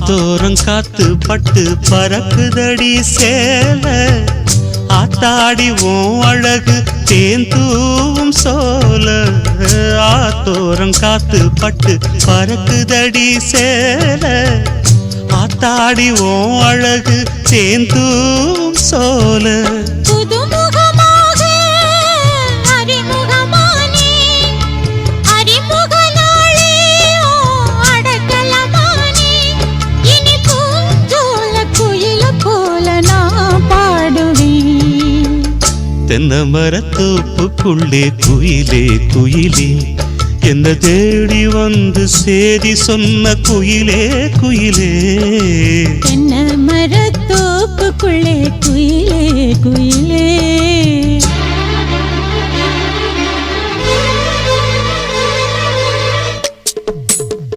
ஆத்தோரம் காத்து பட்டு பறக்குதடி சேல ஆத்தாடி உன் அழகு தேன் தூவும் சோல ஆத்தோரம் காத்து பட்டு பறக்குதடி சேல ஆத்தாடி உன் அழகு தேன் தூவும் சோல தென்னை மரத்தோப்புக்குள்ளே குயிலே குயிலே என்ன தேடி வந்து சேதி சொன்ன குயிலே குயிலே தென்னை மரத்தோப்புக்குள்ளே குயிலே குயிலே